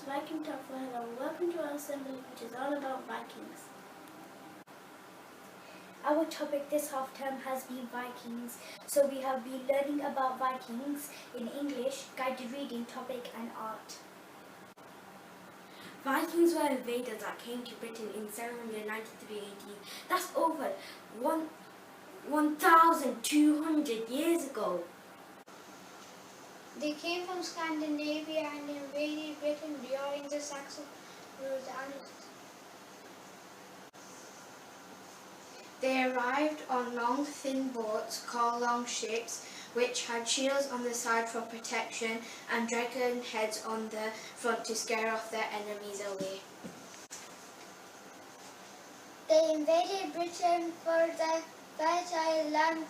Viking Talk for Hello. Welcome to our assembly, which is all about Vikings. Our topic this half term has been Vikings, so we have been learning about Vikings in English, guided reading, topic and art. Vikings were invaders that came to Britain in 793 AD. That's over 1,200 years ago. They came from Scandinavia and invaded Britain during the Saxon rule. They arrived on long, thin boats called longships, which had shields on the side for protection and dragon heads on the front to scare off their enemies away. They invaded Britain for their fertile land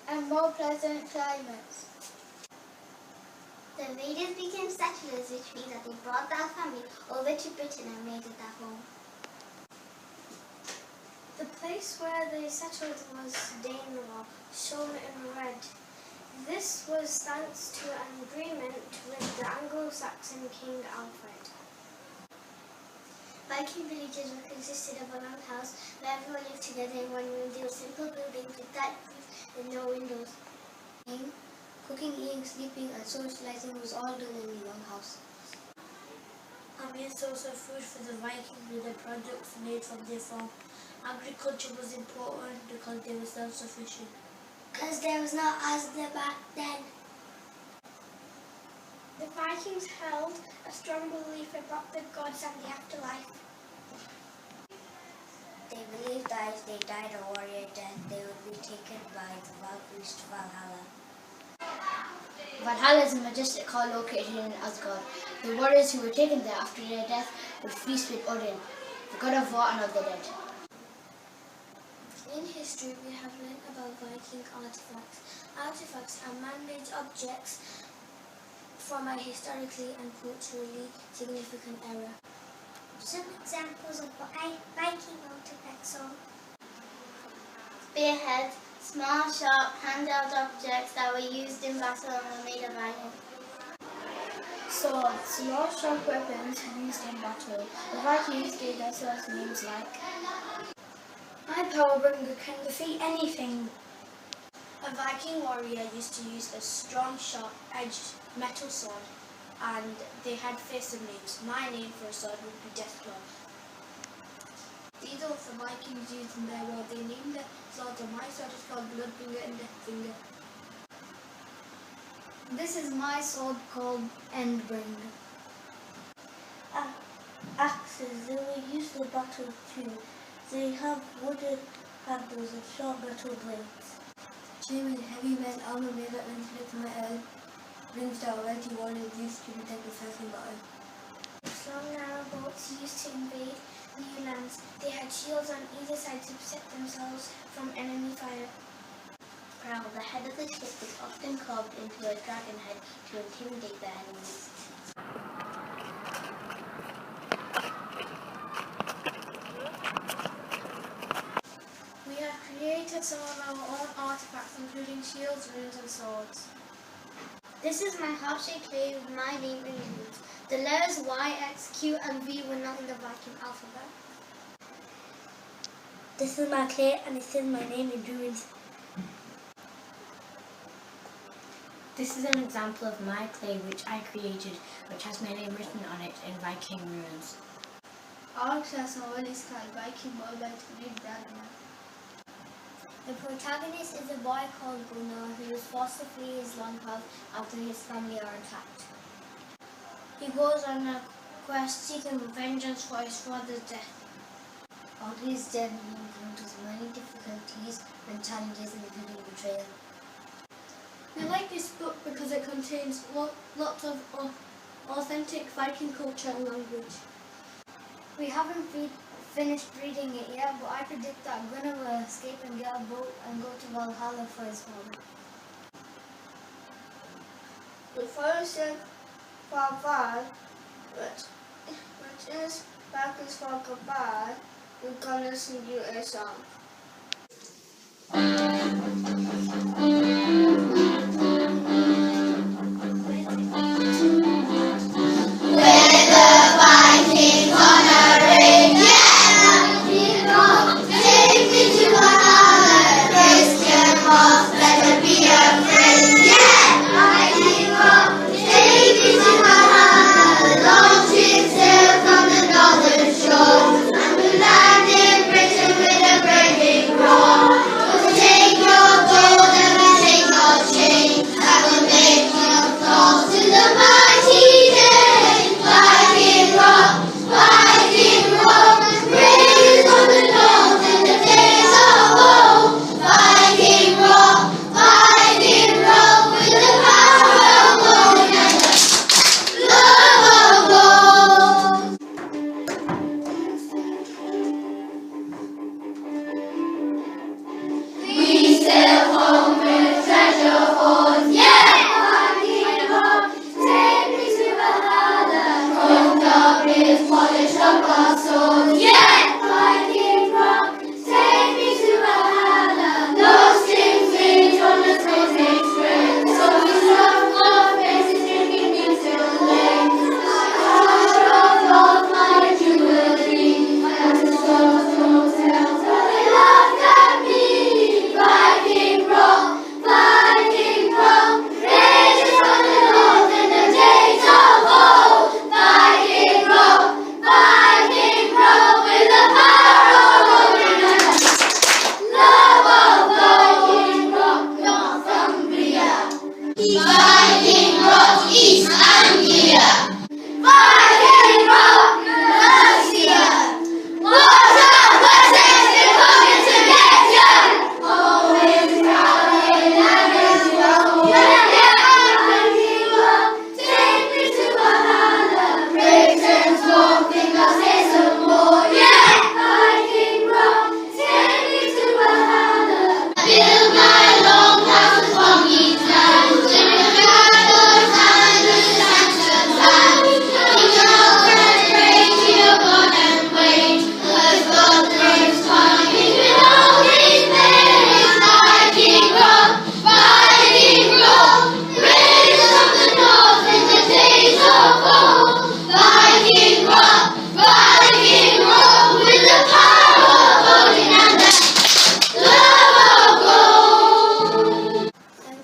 and more pleasant climates. The invaders became settlers, which means that they brought their family over to Britain and made it their home. The place where they settled was Danelaw, shown in red. This was thanks to an agreement with the Anglo-Saxon King Alfred. Viking villages were consisted of a long house where everyone lived together in one room. They were simple buildings with thatched roofs and no windows. Cooking, eating, sleeping and socializing was all done in the longhouse. A main source of food for the Vikings were the products made from their farm. Agriculture was important because they were self-sufficient. Because there was no Asda back then. The Vikings held a strong belief about the gods and the afterlife. They believed that if they died a warrior death, they would be taken by the Valkyries to Valhalla. Valhalla is a majestic hall located in Asgard. The warriors who were taken there after their death would feast with Odin, the god of war and of the dead. In history, we have learned about Viking artifacts. Artifacts are man-made objects from a historically and culturally significant era. Some examples of Viking artifacts are Spearheads, small, sharp, handheld objects that were used in battle and were made of iron. Swords, large sharp weapons used in battle. The Vikings gave their swords names like My Powerbringer can defeat anything. a Viking warrior used to use a strong, sharp-edged metal sword, and they had fearsome names. My name for a sword would be Deathclaw. These are what the Vikings used in their war. They named their swords, and my sword is called Bloodbringer and Deathbringer. This is my sword called Endbringer. axes. They were used in battle too. They have wooden handles and sharp metal blades. Chainmail, heavy metal armor made of inflated metal rings that wealthy warriors used to protect themselves in battle. Long narrow boats used to invade new lands. They had shields on either side to protect themselves from enemy fire. Prow. The head of the ship was often carved into a dragon head to intimidate their enemies. We have created some of our own artifacts, including shields, runes, and swords. This is my heart-shaped clay with my name in runes. The letters Y, X, Q, and V were not in the Viking alphabet. This is my clay and it says my name in runes. This is an example of my clay which I created, which has my name written on it in Viking runes. Our class novel is called Viking Warlord named Ragnar. The protagonist is a boy called Gunnar who is forced to flee his longhouse after his family are attacked. He goes on a quest seeking vengeance for his father's death. On his journey, he encounters many difficulties and challenges, including betrayal. We like this book because it contains lots of authentic Viking culture and language. We haven't finished reading it yet, but I predict that Gunnar will escape and get a boat and go to Valhalla for his father. The forest for Val, which is Vikings for goodbye, we're gonna sing you a song. With the Viking Rock, East Anglia. Viking Rock, Mercia. What a blessing to come into Getjon. Always proudly Landis Rock. Viking Rock, take me to Valhalla. Britain's one thing I'll say some more. Yeah, Viking Rock, take me to Valhalla. Build my long house from each land.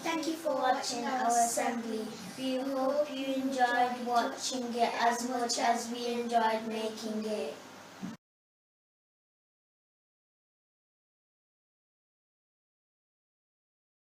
Thank you for watching our assembly. We hope you enjoyed watching it as much as we enjoyed making it.